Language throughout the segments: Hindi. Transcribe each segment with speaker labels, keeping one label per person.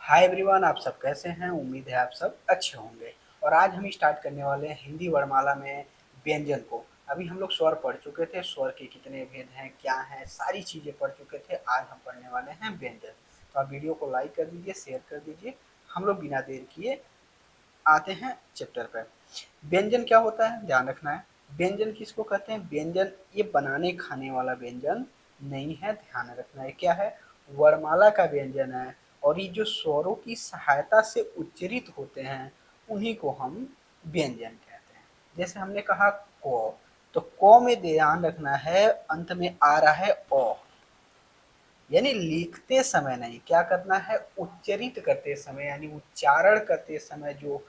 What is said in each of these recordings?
Speaker 1: हाय एवरीवन, आप सब कैसे हैं। उम्मीद है आप सब अच्छे होंगे। और आज हम स्टार्ट करने वाले हैं हिंदी वर्णमाला में व्यंजन को। अभी हम लोग स्वर पढ़ चुके थे, स्वर के कितने भेद हैं, क्या हैं, सारी चीज़ें पढ़ चुके थे। आज हम पढ़ने वाले हैं व्यंजन। तो आप वीडियो को लाइक कर दीजिए, शेयर कर दीजिए। हम लोग बिना देर किए आते हैं चैप्टर पर। व्यंजन क्या होता है, ध्यान रखना है। व्यंजन किसको कहते हैं? व्यंजन ये बनाने खाने वाला व्यंजन नहीं है, ध्यान रखना है। क्या है? वर्णमाला का व्यंजन है। और ये जो स्वरों की सहायता से उच्चरित होते हैं उन्हीं को हम व्यंजन कहते हैं। जैसे हमने कहा क, तो क में ध्यान रखना है, अंत में आ रहा है ओ, यानी लिखते समय नहीं, क्या करना है, उच्चरित करते समय, यानी उच्चारण करते समय जो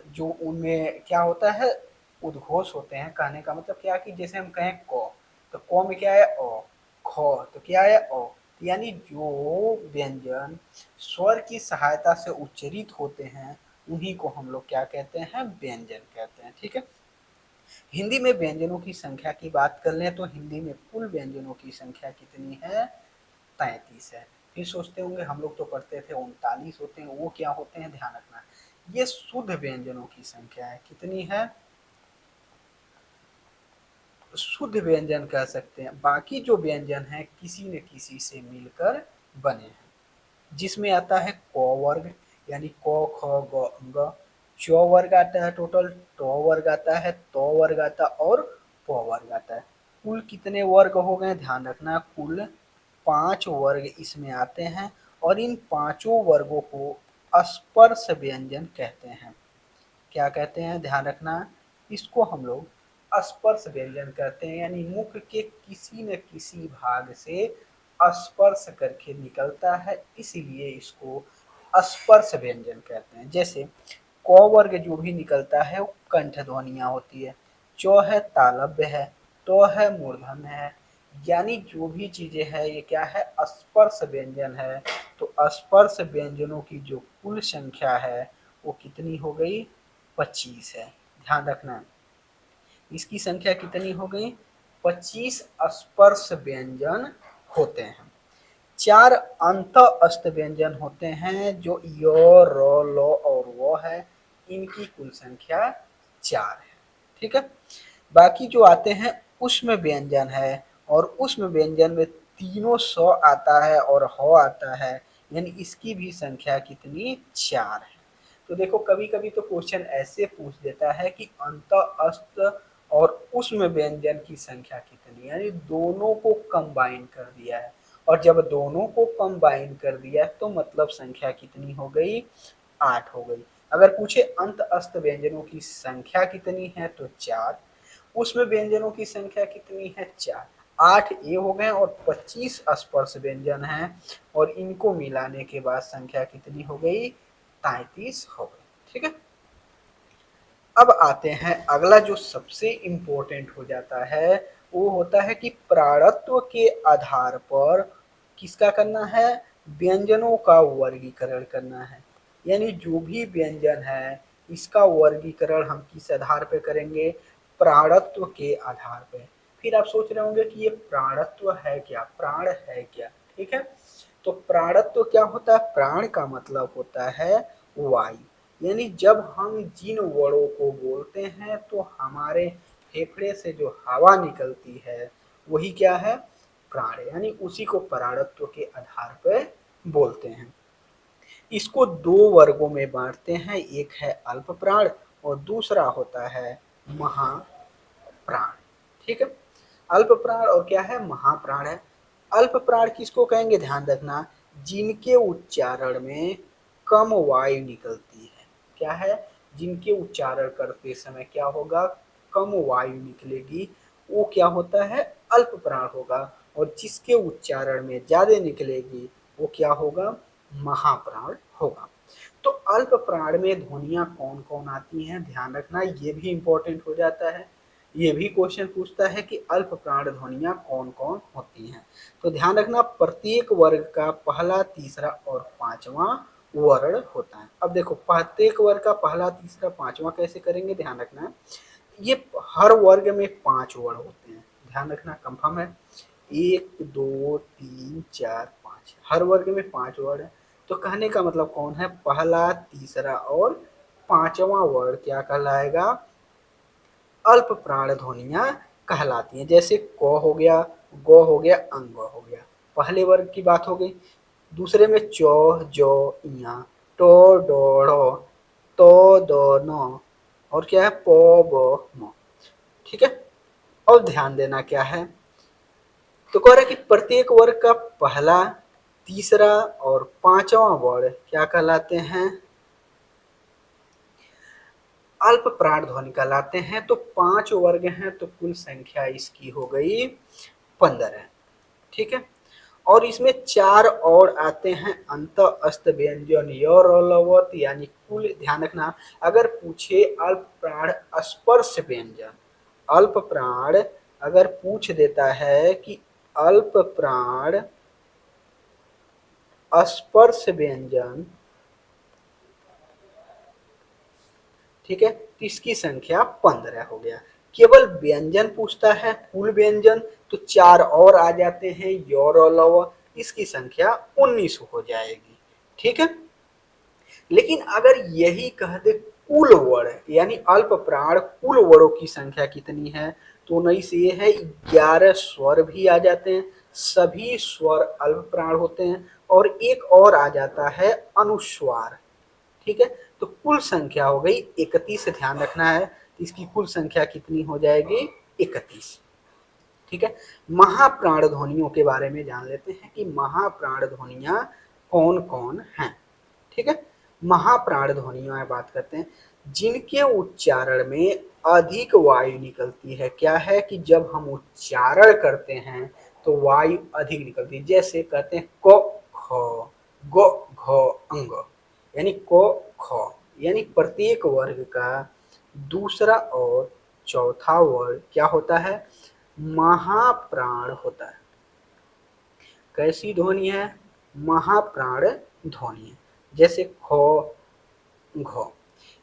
Speaker 1: जो उनमें क्या होता है, उद्घोष होते हैं। कहने का मतलब क्या, कि जैसे हम कहें क, तो क में क्या है, अ, ख, तो क्या है, अ। यानी जो व्यंजन स्वर की सहायता से उच्चरित होते हैं उन्हीं को हम लोग क्या कहते हैं, व्यंजन कहते हैं। ठीक है। हिंदी में व्यंजनों की संख्या की बात कर लें तो हिंदी में कुल व्यंजनों की संख्या कितनी है, 33 है। फिर सोचते होंगे हम लोग तो पढ़ते थे 39 होते हैं, वो क्या होते हैं, ध्यान रखना। ये शुद्ध व्यंजनों की संख्या है। कितनी है? शुद्ध व्यंजन कह सकते हैं। बाकी जो व्यंजन है किसी न किसी से मिलकर बने हैं। जिसमें आता है क वर्ग, यानी क ख ग अंग। च वर्ग आता है टोटल, ट वर्ग आता है, त वर्ग आता है और प वर्ग आता है। कुल कितने वर्ग हो गए, ध्यान रखना। कुल 5 वर्ग इसमें आते हैं। और इन पांचों वर्गों को स्पर्श व्यंजन कहते हैं। क्या कहते हैं, ध्यान रखना। इसको हम लोग स्पर्श व्यंजन कहते हैं, यानी मुख के किसी न किसी भाग से स्पर्श करके निकलता है, इसीलिए इसको स्पर्श व्यंजन कहते हैं। जैसे क वर्ग जो भी निकलता है वो कंठ ध्वनियां होती है। च है तालव्य है, तो है मूर्धन्य है। यानी जो भी चीजें है ये क्या है, स्पर्श व्यंजन है। तो स्पर्श व्यंजनों की जो कुल संख्या है वो कितनी हो गई, 25 है। ध्यान रखना, इसकी संख्या कितनी हो गई, 25 स्पर्श व्यंजन होते हैं। 4 अंत अस्त व्यंजन होते हैं, जो य, र, ल और व है। इनकी कुल संख्या 4 है। ठीक है। बाकी जो आते हैं उष्म व्यंजन है, और उष्म व्यंजन में तीनों स आता है और ह आता है, यानी इसकी भी संख्या कितनी, 4 है। तो देखो कभी कभी तो क्वेश्चन ऐसे पूछ देता है कि अंत अस्त और उष्म व्यंजन की संख्या कितनी, यानी दोनों को कंबाइन कर दिया है। और जब दोनों को कंबाइन कर दिया तो मतलब संख्या कितनी हो गई, 8 हो गई। अगर पूछे अंत अस्त व्यंजनों की संख्या कितनी है तो 4, उसमें व्यंजनों की संख्या कितनी है, 4। 8 ये हो गए और 25 स्पर्श व्यंजन हैं, और इनको मिलाने के बाद संख्या कितनी हो गई, 33 हो गई। ठीक है। अब आते हैं अगला जो सबसे इम्पोर्टेंट हो जाता है, वो होता है कि प्राणत्व के आधार पर किसका करना है, व्यंजनों का वर्गीकरण करना है। यानी जो भी व्यंजन है इसका वर्गीकरण हम किस आधार पे करेंगे, प्राणत्व के आधार पे। फिर आप सोच रहे होंगे कि ये प्राणत्व है क्या, प्राण है क्या। ठीक है। तो प्राणत्व क्या होता है, प्राण का मतलब होता है वायु। यानी जब हम जिन वर्णों को बोलते हैं तो हमारे फेफड़े से जो हवा निकलती है वही क्या है, प्राण, यानी उसी को प्राणत्व के आधार पर बोलते हैं। इसको दो वर्गों में बांटते हैं, एक है अल्प प्राण और दूसरा होता है महाप्राण। ठीक है। अल्प प्राण और क्या है, महाप्राण है। अल्प प्राण किसको कहेंगे, ध्यान रखना, जिनके उच्चारण में कम वायु निकलती है। क्या है, जिनके उच्चारण करते समय क्या होगा, कम वायु निकलेगी, वो क्या होता है, अल्प प्राण होगा। और जिसके उच्चारण में ज्यादा निकलेगी वो क्या होगा, महाप्राण होगा। तो अल्प प्राण में ध्वनियां कौन कौन आती हैं, ध्यान रखना, ये भी इंपॉर्टेंट हो जाता है। ये भी क्वेश्चन पूछता है कि अल्प प्राण ध्वनियां कौन कौन होती हैं। तो ध्यान रखना, प्रत्येक वर्ग का पहला, तीसरा और पांचवा वर्ण होता है। अब देखो प्रत्येक वर्ग का पहला, तीसरा, पांचवा कैसे करेंगे, ध्यान रखना। ये हर वर्ग में 5 वर्ण होते हैं, ध्यान रखना, कंफर्म है। 1 2 3 4 5, हर वर्ग में 5 वर्ण है। तो कहने का मतलब कौन है, पहला, तीसरा और पांचवा वर्ण क्या कहलाएगा, अल्प प्राण ध्वनियां कहलाती हैं। जैसे क हो गया, ग हो गया, अंग हो गया, पहले वर्ग की बात हो गई। दूसरे में चौ, जो, इया, टो, डो, ढो, तो, दो, नो, और क्या है, पो, बो, मो। ठीक है। और ध्यान देना क्या है, तो कह रहा है कि प्रत्येक वर्ग का पहला, तीसरा और पांचवा वर्ण क्या कहलाते हैं, अल्प प्राण ध्वनि कहलाते हैं। तो 5 वर्ग हैं, तो कुल संख्या इसकी हो गई 15। ठीक है। और इसमें 4 और आते हैं अंत अस्त व्यंजन यौरलवत, यानी कुल, ध्यान रखना, अगर पूछे अल्प प्राण स्पर्श व्यंजन, अल्प प्राण अगर पूछ देता है कि अल्प प्राण स्पर्श व्यंजन, ठीक है, तो इसकी संख्या 15 हो गया। केवल व्यंजन पूछता है, कुल व्यंजन, तो 4 और आ जाते हैं यौरलव, इसकी संख्या 19 हो जाएगी। ठीक है। लेकिन अगर यही कह दे कुल वर्ण, यानी अल्प प्राण कुल वर्णों की संख्या कितनी है, तो 19 ये है, 11 स्वर भी आ जाते हैं, सभी स्वर अल्प प्राण होते हैं, और एक और आ जाता है अनुस्वार। ठीक है। तो कुल संख्या हो गई 31, ध्यान रखना है, इसकी कुल संख्या कितनी हो जाएगी, 31। ठीक है। महाप्राण ध्वनियों के बारे में जान लेते हैं कि महाप्राण ध्वनियां कौन कौन हैं। ठीक है। महाप्राण ध्वनियों में बात करते हैं, जिनके उच्चारण में अधिक वायु निकलती है। क्या है कि जब हम उच्चारण करते हैं तो वायु अधिक निकलती है। जैसे कहते हैं क, ख, ग, घ, अंग, यानी क, ख, यानी प्रत्येक वर्ग का दूसरा और चौथा वर्ग क्या होता है, महाप्राण होता है। कैसी ध्वनि है, महाप्राण ध्वनि है। जैसे ख, घ,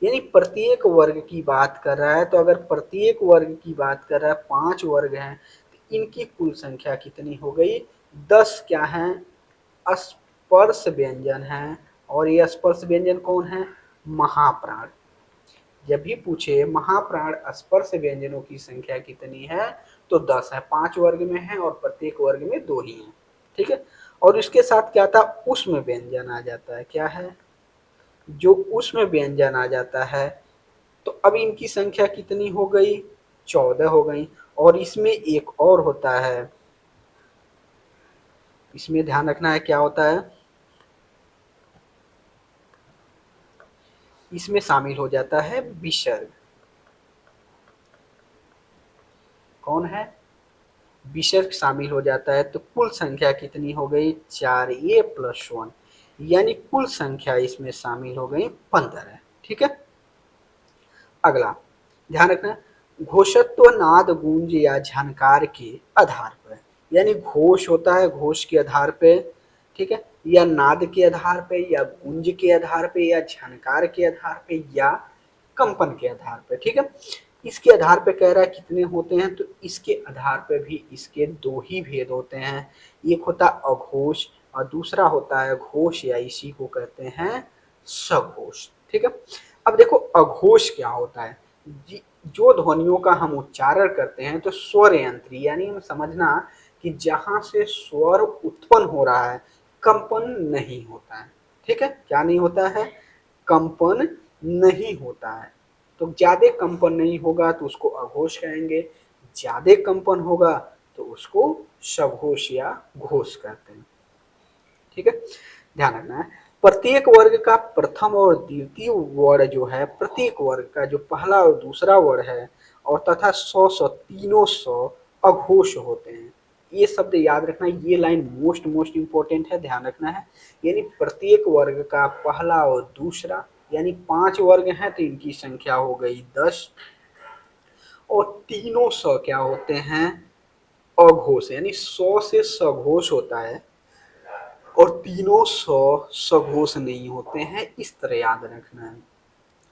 Speaker 1: यानी प्रत्येक वर्ग की बात कर रहा है, तो अगर प्रत्येक वर्ग की बात कर रहा है, 5 वर्ग हैं, तो इनकी कुल संख्या कितनी हो गई, 10 क्या है, स्पर्श व्यंजन है। और ये स्पर्श व्यंजन कौन है, महाप्राण। जब भी पूछे महाप्राण स्पर्श व्यंजनों की संख्या कितनी है, तो 10 है, 5 वर्ग में है और प्रत्येक वर्ग में 2 ही है। ठीक है। और इसके साथ क्या था, उष्म व्यंजन आ जाता है। क्या है, जो उष्म व्यंजन आ जाता है, तो अब इनकी संख्या कितनी हो गई, 14 हो गई। और इसमें एक और होता है, इसमें ध्यान रखना है क्या होता है, इसमें शामिल हो जाता है विसर्ग। कौन है, विसर्ग शामिल हो जाता है। तो कुल संख्या कितनी हो गई, 4a + 1, यानी कुल संख्या इसमें शामिल हो गई 15। ठीक है। अगला ध्यान रखना, घोषत्व नाद गूंज या झनकार के आधार पर, यानी घोष होता है, घोष के आधार पे, ठीक है, या नाद के आधार पे, या गूंज के आधार पे, या झनकार के आधार पे, या कंपन के आधार पे। ठीक है। इसके आधार पे कह रहा है कितने होते हैं, तो इसके आधार पे भी इसके 2 ही भेद होते हैं। एक होता है अघोष और दूसरा होता है घोष, या इसी को कहते हैं सघोष। ठीक है। अब देखो अघोष क्या होता है, जो ध्वनियों का हम उच्चारण करते हैं, तो स्वर यंत्री, यानी हम समझना कि जहां से स्वर उत्पन्न हो रहा है, कंपन नहीं होता है। ठीक है। क्या नहीं होता है, कंपन नहीं होता है। तो ज्यादा कंपन नहीं होगा तो उसको अघोष कहेंगे, ज्यादा कंपन होगा तो उसको सघोष या घोष कहते हैं। ठीक है। ध्यान रखना है, प्रत्येक वर्ग का प्रथम और द्वितीय वर्ण जो है, प्रत्येक वर्ग का जो पहला और दूसरा वर्ण है, और तथा सौ सौ तीनों सौ अघोष होते हैं। ये शब्द याद रखना, ये लाइन मोस्ट इंपॉर्टेंट है, ध्यान रखना है। यानी प्रत्येक वर्ग का पहला और दूसरा, यानी 5 वर्ग हैं तो इनकी संख्या हो गई 10, और तीनों सौ क्या होते हैं, अघोष, यानी 100 से सघोष होता है, और तीनों सौ सघोष नहीं होते हैं, इस तरह याद रखना है।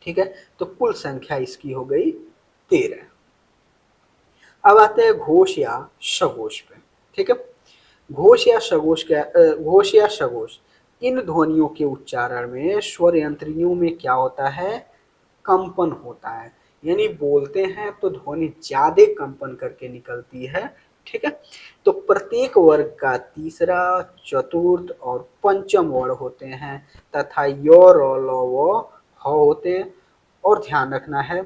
Speaker 1: ठीक है। तो कुल संख्या इसकी हो गई 13। अब आते हैं घोष या सघोष पे। ठीक है। घोष या सघोष क्या, घोष या सघोष, इन ध्वनियों के उच्चारण में स्वर यंत्रियों में क्या होता है, कंपन होता है, यानी बोलते हैं तो ध्वनि ज्यादा कंपन करके निकलती है। ठीक है, तो प्रत्येक वर्ग का तीसरा, चतुर्थ और पंचम वर्ण होते हैं तथा य र ल व ह होते हैं। और ध्यान रखना है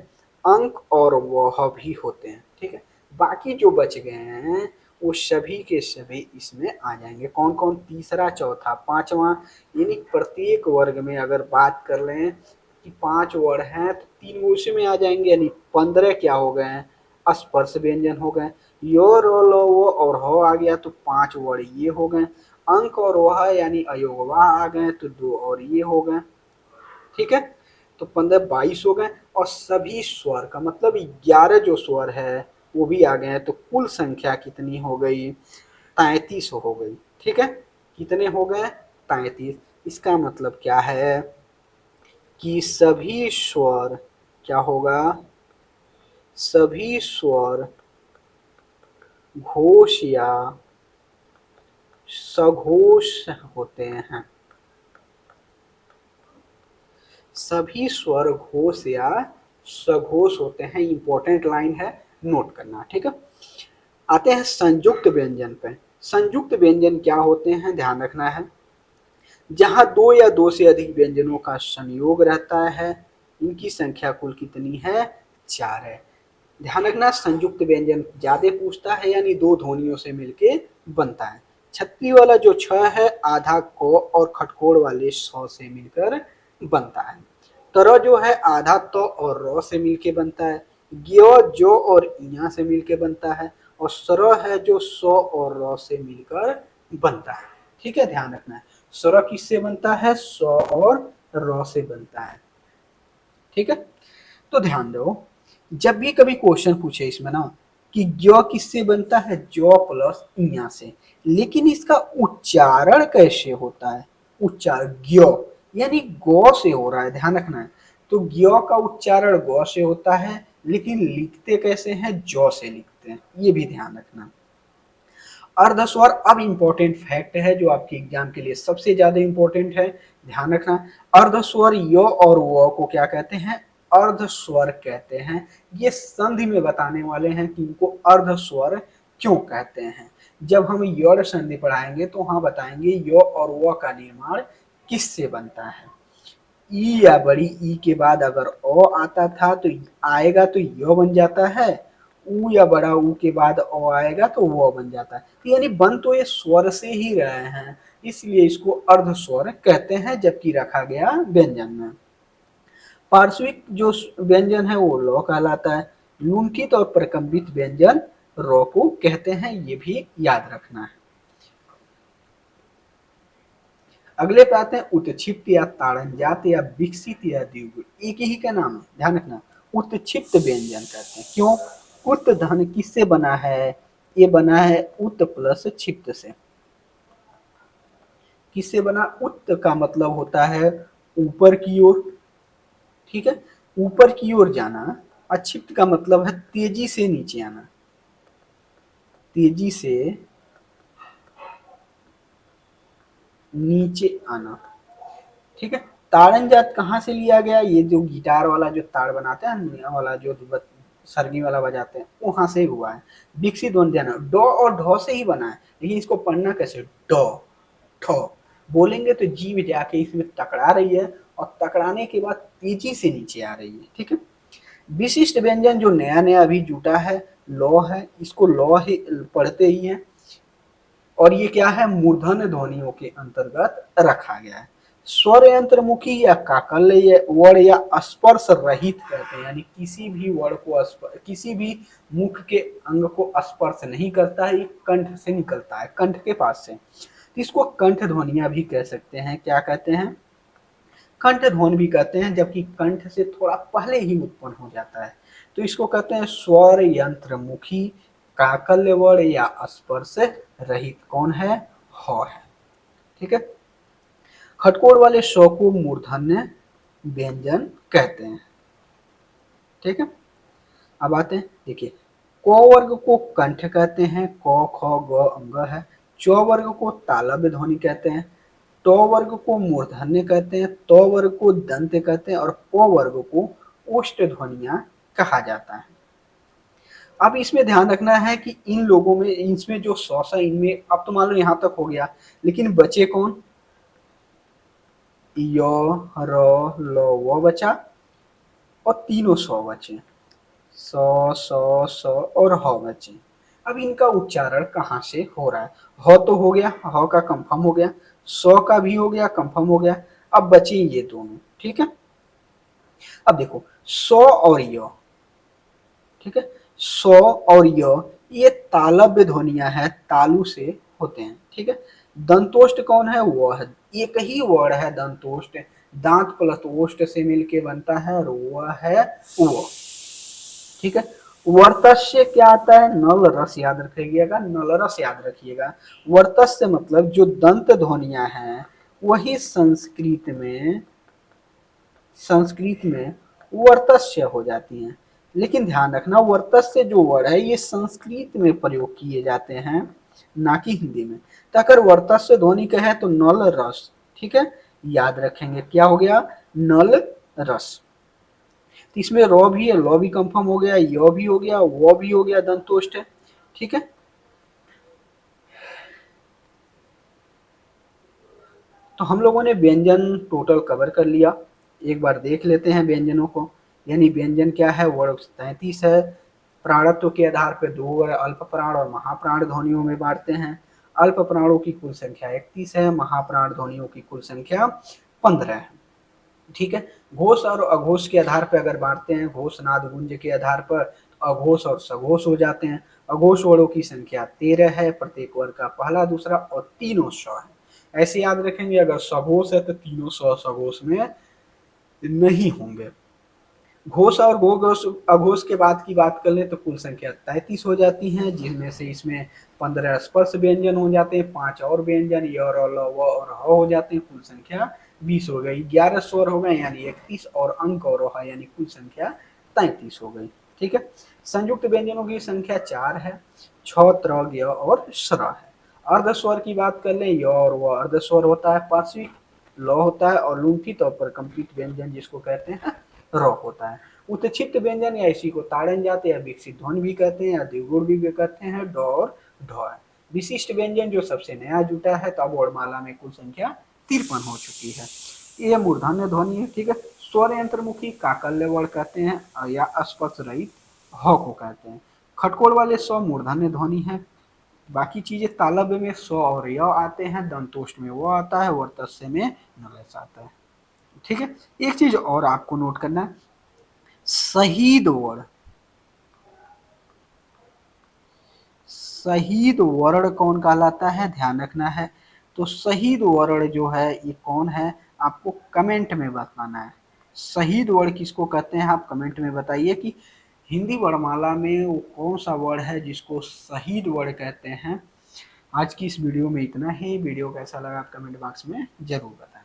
Speaker 1: अंक और वह भी होते हैं। ठीक है, बाकी जो बच गए हैं वो सभी के सभी इसमें आ जाएंगे। कौन कौन, तीसरा, चौथा, पांचवा, यानी प्रत्येक वर्ग में अगर बात कर लें कि 5 वर्ण हैं तो 3 वो उसी में आ जाएंगे, यानी 15 क्या हो गए हैं, स्पर्श व्यंजन हो गए। यो रो लो वो और हो आ गया तो 5 वर्ण ये हो गए। अंक और वह यानी अयोगवा आ गए तो 2 और ये हो गए। ठीक है, तो 15 22 हो गए और सभी स्वर का मतलब 11 जो स्वर है वो भी आ गए हैं, तो कुल संख्या कितनी हो गई, 33 हो गई। ठीक है, कितने हो गए, 33। इसका मतलब क्या है कि सभी स्वर क्या होगा, सभी स्वर घोष या सघोष होते हैं। सभी स्वर घोष या सघोष होते हैं। इंपॉर्टेंट लाइन है, नोट करना। ठीक है, आते हैं संयुक्त व्यंजन पे। संयुक्त व्यंजन क्या होते हैं, ध्यान रखना है। जहां 2 या 2 से अधिक व्यंजनों का संयोग रहता है, इनकी संख्या कुल कितनी है, 4 है। ध्यान रखना संयुक्त व्यंजन ज्यादा पूछता है, यानी 2 ध्वनियों से मिलके बनता है। छत्ती वाला जो छ है आधा क और खटकोड़ वाले स से मिलकर बनता है। तर जो है आधा तो और र से मिलके बनता है। ज्ञ जो और इया से मिलके बनता है। और सर है जो स और र से मिलकर बनता है। ठीक है, ध्यान रखना है स्वर किससे बनता है, स और र से बनता है। ठीक है, तो ध्यान दो जब भी कभी क्वेश्चन पूछे इसमें ना कि ज्ञ किससे बनता है, जौ प्लस इया से, लेकिन इसका उच्चारण कैसे होता है, उच्चारण ज्ञ यानी गौ से हो रहा है, ध्यान रखना है। तो ज्ञ का उच्चारण गौ से होता है, लेकिन लिखते कैसे हैं, जौ से लिखते हैं, ये भी ध्यान रखना। अर्धस्वर अब इंपॉर्टेंट फैक्ट है जो आपके एग्जाम के लिए सबसे ज्यादा इंपॉर्टेंट है, ध्यान रखना। अर्धस्वर य और व को क्या कहते हैं, अर्धस्वर कहते हैं। ये संधि में बताने वाले हैं कि इनको अर्धस्वर क्यों कहते हैं। जब हम य संधि पढ़ाएंगे तो वहां बताएंगे य और व का निर्माण किससे बनता है। ई या बड़ी ई के बाद अगर ओ आता था तो आएगा तो य बन जाता है, ऊ या बड़ा ऊ के बाद ओ आएगा तो वो बन जाता है। तो यानी बन तो ये स्वर से ही रहे हैं, इसलिए इसको अर्ध स्वर कहते हैं, जबकि रखा गया व्यंजन में। पार्श्विक जो व्यंजन है वो लौ कहलाता है। लुंठित और प्रकम्बित व्यंजन रो को कहते हैं, ये भी याद रखना है। अगले पे आते हैं उत्क्षिप्त या ताड़नजात या विकसित या द्विगुण, एक ही का नाम है, ध्यान रखना। उत्क्षिप्त व्यंजन कहते हैं, क्यों, उत धन किससे बना है, ये बना है उत प्लस क्षिप्त से। किससे बना, उत का मतलब होता है ऊपर की ओर। ठीक है, ऊपर की ओर जाना। अक्षिप्त का मतलब है तेजी से नीचे आना, तेजी से नीचे आना। ठीक है, ताड़न जात कहाँ से लिया गया, ये जो गिटार वाला जो ताड़ बनाते हैं वाला जो सरगी वाला बजाते हैं वहां से हुआ है। विकसित बन जाना, डॉ और ढो से ही बना है, लेकिन इसको पढ़ना कैसे, डॉ ठो बोलेंगे तो जीभ जाके इसमें टकरा रही है और टकराने के बाद तेजी से नीचे आ रही है। ठीक है, विशिष्ट व्यंजन जो नया नया अभी जुटा है लौ है, इसको लौ ही पढ़ते ही है। और ये क्या है, मूर्धन्य ध्वनियों के अंतर्गत रखा गया है। स्वर यंत्रमुखी या काकल्य वर्ण या स्पर्श रहित कहते हैं, यानी किसी भी वर्ण को किसी भी मुख के अंग को स्पर्श नहीं करता है, ये कंठ से निकलता है, कंठ के पास से। इसको कंठ ध्वनिया भी कह सकते हैं, क्या कहते हैं, कंठ ध्वनि भी कहते हैं, जबकि कंठ से थोड़ा पहले ही उत्पन्न हो जाता है। तो इसको कहते हैं स्वर यंत्रमुखी, काकल्य वर्ण या स्पर्श रहित। कौन है, ह है। ठीक है, खटकोड़ वाले श को मूर्धन्य व्यंजन कहते हैं। ठीक है, अब आते हैं, देखिए क वर्ग को कंठ कहते हैं, क ख ग अंग है। च वर्ग को तालव्य ध्वनि कहते हैं। ट वर्ग को मूर्धन्य कहते हैं, त वर्ग को दंत कहते हैं और प वर्ग को ओष्ठ ध्वनियां कहा जाता है। अब इसमें ध्यान रखना है कि इन लोगों में, इसमें जो सॉस है इनमें, अब तो मान लो यहाँ तक हो गया, लेकिन बचे कौन, य र ल व बचा और तीनों सौ बचे, स स स और ह बचे। अब इनका उच्चारण कहाँ से हो रहा है, ह तो हो गया, ह का कंफर्म हो गया, स का भी हो गया, कंफर्म हो गया, अब बचे ये दोनों। ठीक है, अब देखो स और य, ठीक है, स और ये तालव्य ध्वनियां हैं, तालु से होते हैं। ठीक है, दंतोष्ट कौन है, वो है, एक ही वर्ड है दंतोष्ट, दांत प्लस ओष्ठ से मिलके बनता है और वह है वो। ठीक है, वर्तस्य क्या आता है, नल रस याद रखिएगा, नल रस याद रखिएगा। वर्तस्य मतलब जो दंत ध्वनियां हैं वही संस्कृत में वर्तस्य हो जाती हैं। लेकिन ध्यान रखना, वर्तस्य जो वर्ड है ये संस्कृत में प्रयोग किए जाते हैं, ना कि हिंदी में। तो अगर वर्तस्य ध्वनि का है तो नल रस, ठीक है, याद रखेंगे क्या हो गया, नल रस। तो इसमें र भी है, ल भी कंफर्म हो गया, य भी हो गया, वो भी हो गया, दंतोष्ट है। ठीक है, तो हम लोगों ने व्यंजन टोटल कवर कर लिया। एक बार देख लेते हैं व्यंजनों को। यानी व्यंजन क्या है, वर्ग 33 है। प्राणत्व के आधार पर दो अल्प प्राण और महाप्राण ध्वनियों में बांटते हैं। अल्प प्राणों की कुल संख्या 31 है, महाप्राण ध्वनियों की कुल संख्या 15 है। ठीक है, घोष और अघोष के आधार पर अगर बांटते हैं, घोष नाद गुंज के आधार पर अघोष और सघोष हो जाते हैं। अघोष वर्णों की संख्या 13 है, प्रत्येक वर्ग का पहला दूसरा और तीनों स है। ऐसे याद रखेंगे, अगर सघोष है तो तीनों स सघोष में नहीं होंगे। घोष और घोष अघोष के बाद की बात कर ले तो कुल संख्या 33 हो जाती है, जिनमें से इसमें 15 स्पर्श व्यंजन हो जाते हैं, 5 और व्यंजन य और ल व और ह हो जाते हैं, कुल संख्या 20 हो गई। 11 स्वर हो गए यानी 31 और अंक और ह यानी कुल संख्या 33 हो गई। ठीक है, संयुक्त व्यंजनों की संख्या 4 है, छ त्र य और श्र है। अर्ध स्वर की बात कर ले, य और व अर्ध स्वर होता है, पार्श्विक ल होता है और लुंठित और परकंपित व्यंजन जिसको कहते हैं र होता है। उत्क्षिप्त व्यंजन या इसी को ताड़न जाते या विकसित ध्वनि भी कहते हैं या द्विगुण भी कहते हैं, ड और ढ है। विशिष्ट व्यंजन जो सबसे नया जुटा है, तब वर्णमाला में कुल संख्या 53 हो चुकी है। ये मूर्धन्य ध्वनि है। ठीक है, स्वर यंत्रमुखी काकल्य वर्ण कहते हैं या स्पर्श रहित ह को कहते हैं। खटकोल वाले स्व मूर्धन्य ध्वनि है। बाकी चीजें तालव्य में स और य आते हैं, दंतोष्ट में वो आता है, वर्तस्य में नलस आता है। ठीक है, एक चीज और आपको नोट करना है, शहीद वर्ण, शहीद वर्ण कौन कहलाता है, ध्यान रखना है। तो शहीद वर्ण जो है ये कौन है, आपको कमेंट में बताना है। शहीद वर्ण किसको कहते हैं, आप कमेंट में बताइए कि हिंदी वर्णमाला में वो कौन सा वर्ण है जिसको शहीद वर्ण कहते हैं। आज की इस वीडियो में इतना ही। वीडियो कैसा लगा आप कमेंट बॉक्स में जरूर बताएं।